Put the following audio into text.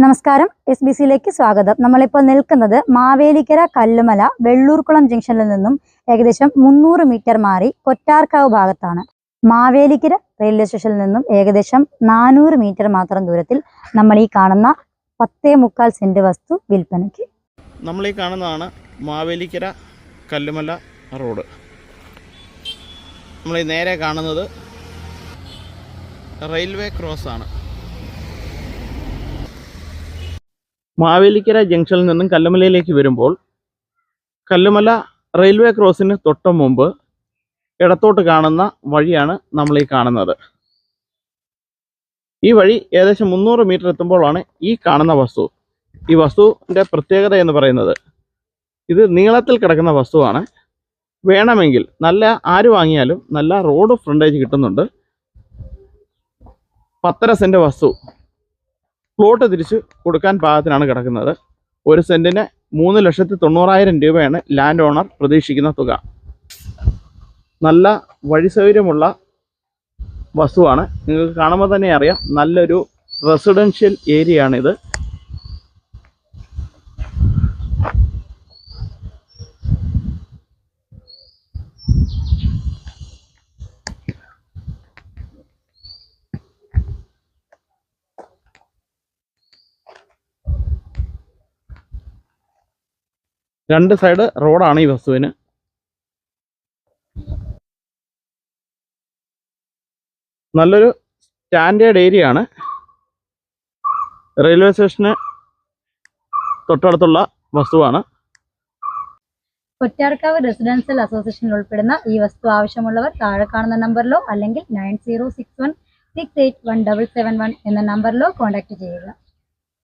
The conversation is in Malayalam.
നമസ്കാരം, SBCയിലേക്ക് സ്വാഗതം. നമ്മളിപ്പോൾ നിൽക്കുന്നത് മാവേലിക്കര കല്ലുമല വെള്ളൂർക്കുളം ജംഗ്ഷനിൽ നിന്നും ഏകദേശം 300 മീറ്റർ മാറി കൊറ്റാർക്കാവ് ഭാഗത്താണ്. മാവേലിക്കര റെയിൽവേ സ്റ്റേഷനിൽ നിന്നും ഏകദേശം 400 മീറ്റർ മാത്രം ദൂരത്തിൽ നമ്മൾ ഈ കാണുന്ന 10.25 സെന്റ് വസ്തു വിൽപ്പനയ്ക്ക്. നമ്മൾ ഈ കാണുന്നതാണ് മാവേലിക്കര കല്ലുമല റോഡ്. നമ്മൾ നേരെ കാണുന്നത് റെയിൽവേ ക്രോസ് ആണ്. മാവേലിക്കര ജംഗ്ഷനിൽ നിന്നും കല്ലുമലയിലേക്ക് വരുമ്പോൾ കല്ലുമല റെയിൽവേ ക്രോസിന് തൊട്ട് മുമ്പ് ഇടത്തോട്ട് കാണുന്ന വഴിയാണ് നമ്മൾ ഈ കാണുന്നത്. ഈ വഴി ഏകദേശം 300 മീറ്റർ എത്തുമ്പോഴാണ് ഈ കാണുന്ന വസ്തു. ഈ വസ്തുവിൻ്റെ പ്രത്യേകത എന്ന് പറയുന്നത് ഇത് നീളത്തിൽ കിടക്കുന്ന വസ്തുവാണ്. വേണമെങ്കിൽ ആര് വാങ്ങിയാലും നല്ല റോഡ് ഫ്രണ്ടേജ് കിട്ടുന്നുണ്ട്. 1.5 സെന്റ് വസ്തു പ്ലോട്ട് തിരിച്ച് കൊടുക്കാൻ പാകത്തിനാണ് കിടക്കുന്നത്. 1 സെന്റിന് 3,90,000 രൂപയാണ് ലാൻഡ് ഓണർ പ്രതീക്ഷിക്കുന്ന തുക. നല്ല വഴി സൗകര്യമുള്ള വസ്തുവാണ്. നിങ്ങൾക്ക് കാണുമ്പോൾ തന്നെ അറിയാം, നല്ലൊരു റെസിഡൻഷ്യൽ ഏരിയ ആണിത്. രണ്ട് സൈഡ് റോഡാണ് ഈ വസ്തുവിന്. നല്ലൊരു സ്റ്റാൻഡേർഡ് ഏരിയ ആണ്. റെയിൽവേ സ്റ്റേഷന് തൊട്ടടുത്തുള്ള വസ്തുവാണ്. കൊറ്റാർക്കാവ് റെസിഡൻഷ്യൽ അസോസിയേഷനിൽ ഉൾപ്പെടുന്ന ഈ വസ്തു ആവശ്യമുള്ളവർ താഴെ കാണുന്ന നമ്പറിലോ അല്ലെങ്കിൽ 9061681771 എന്ന നമ്പറിലോ കോൺടാക്ട് ചെയ്യുക.